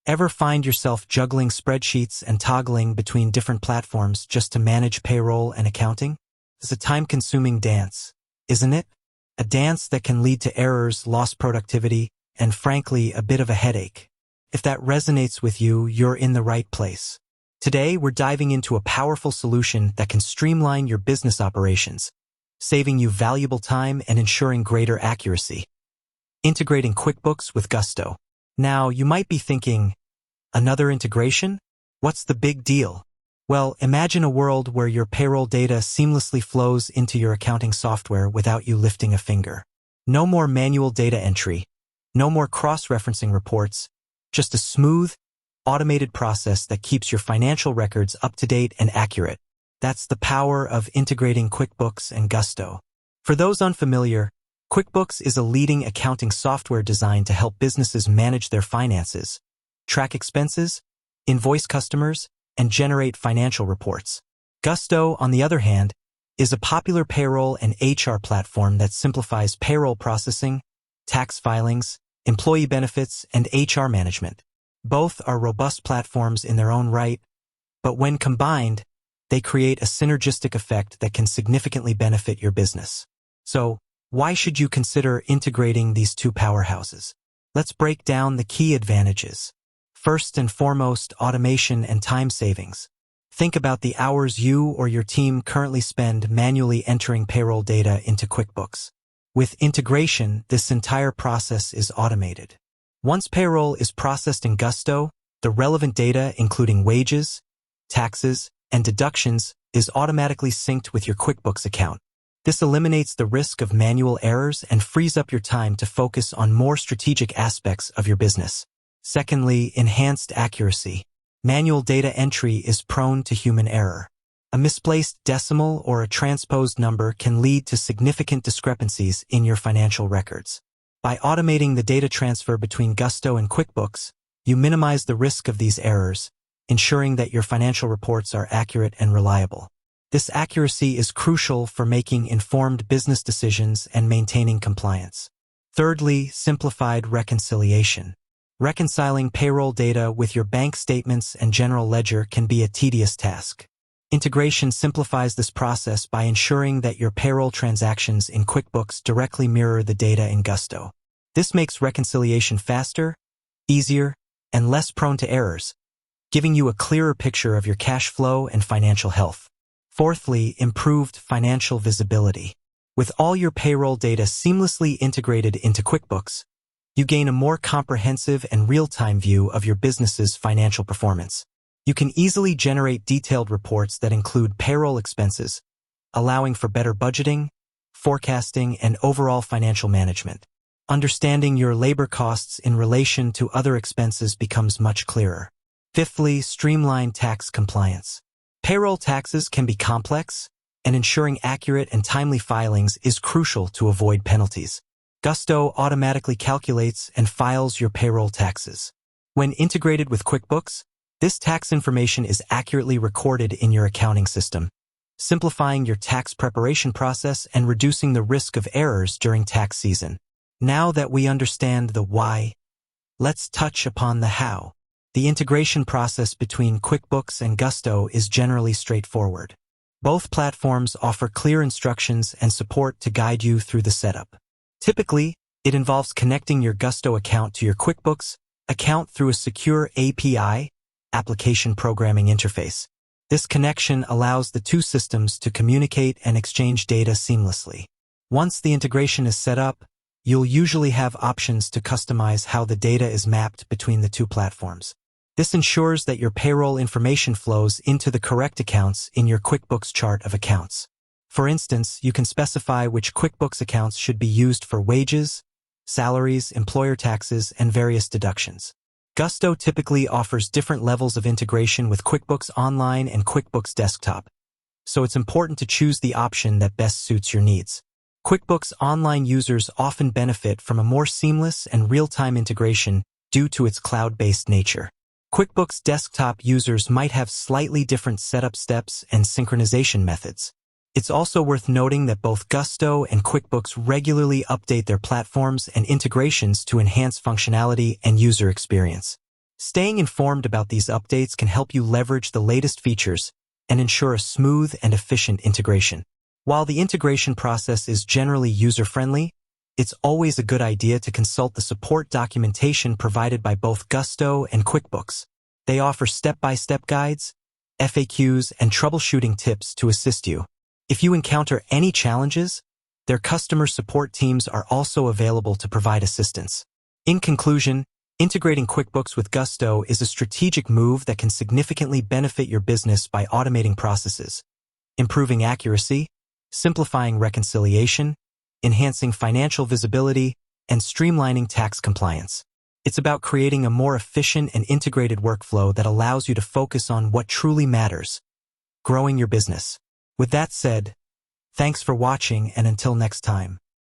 Ever find yourself juggling spreadsheets and toggling between different platforms just to manage payroll and accounting? It's a time-consuming dance, isn't it? A dance that can lead to errors, lost productivity, and frankly, a bit of a headache. If that resonates with you, you're in the right place. Today, we're diving into a powerful solution that can streamline your business operations, saving you valuable time and ensuring greater accuracy. Integrating QuickBooks with gusto. Now, you might be thinking, another integration? What's the big deal? Well, imagine a world where your payroll data seamlessly flows into your accounting software without you lifting a finger. No more manual data entry, no more cross-referencing reports, just a smooth, automated process that keeps your financial records up to date and accurate. That's the power of integrating QuickBooks and Gusto. For those unfamiliar, QuickBooks is a leading accounting software designed to help businesses manage their finances, track expenses, invoice customers, and generate financial reports. Gusto, on the other hand, is a popular payroll and HR platform that simplifies payroll processing, tax filings, employee benefits, and HR management. Both are robust platforms in their own right, but when combined, they create a synergistic effect that can significantly benefit your business. So, why should you consider integrating these two powerhouses? Let's break down the key advantages. First and foremost, automation and time savings. Think about the hours you or your team currently spend manually entering payroll data into QuickBooks. With integration, this entire process is automated. Once payroll is processed in Gusto, the relevant data, including wages, taxes, and deductions, is automatically synced with your QuickBooks account. This eliminates the risk of manual errors and frees up your time to focus on more strategic aspects of your business. Secondly, enhanced accuracy. Manual data entry is prone to human error. A misplaced decimal or a transposed number can lead to significant discrepancies in your financial records. By automating the data transfer between Gusto and QuickBooks, you minimize the risk of these errors, ensuring that your financial reports are accurate and reliable. This accuracy is crucial for making informed business decisions and maintaining compliance. Thirdly, simplified reconciliation. Reconciling payroll data with your bank statements and general ledger can be a tedious task. Integration simplifies this process by ensuring that your payroll transactions in QuickBooks directly mirror the data in Gusto. This makes reconciliation faster, easier, and less prone to errors, giving you a clearer picture of your cash flow and financial health. Fourthly, improved financial visibility. With all your payroll data seamlessly integrated into QuickBooks, you gain a more comprehensive and real-time view of your business's financial performance. You can easily generate detailed reports that include payroll expenses, allowing for better budgeting, forecasting, and overall financial management. Understanding your labor costs in relation to other expenses becomes much clearer. Fifthly, streamline tax compliance. Payroll taxes can be complex, and ensuring accurate and timely filings is crucial to avoid penalties. Gusto automatically calculates and files your payroll taxes. When integrated with QuickBooks, this tax information is accurately recorded in your accounting system, simplifying your tax preparation process and reducing the risk of errors during tax season. Now that we understand the why, let's touch upon the how. The integration process between QuickBooks and Gusto is generally straightforward. Both platforms offer clear instructions and support to guide you through the setup. Typically, it involves connecting your Gusto account to your QuickBooks account through a secure API, application programming interface. This connection allows the two systems to communicate and exchange data seamlessly. Once the integration is set up, you'll usually have options to customize how the data is mapped between the two platforms. This ensures that your payroll information flows into the correct accounts in your QuickBooks chart of accounts. For instance, you can specify which QuickBooks accounts should be used for wages, salaries, employer taxes, and various deductions. Gusto typically offers different levels of integration with QuickBooks Online and QuickBooks Desktop, so it's important to choose the option that best suits your needs. QuickBooks Online users often benefit from a more seamless and real-time integration due to its cloud-based nature. QuickBooks Desktop users might have slightly different setup steps and synchronization methods. It's also worth noting that both Gusto and QuickBooks regularly update their platforms and integrations to enhance functionality and user experience. Staying informed about these updates can help you leverage the latest features and ensure a smooth and efficient integration. While the integration process is generally user-friendly, it's always a good idea to consult the support documentation provided by both Gusto and QuickBooks. They offer step-by-step guides, FAQs, and troubleshooting tips to assist you. If you encounter any challenges, their customer support teams are also available to provide assistance. In conclusion, integrating QuickBooks with Gusto is a strategic move that can significantly benefit your business by automating processes, improving accuracy, simplifying reconciliation, enhancing financial visibility, and streamlining tax compliance. It's about creating a more efficient and integrated workflow that allows you to focus on what truly matters, growing your business. With that said, thanks for watching, and until next time.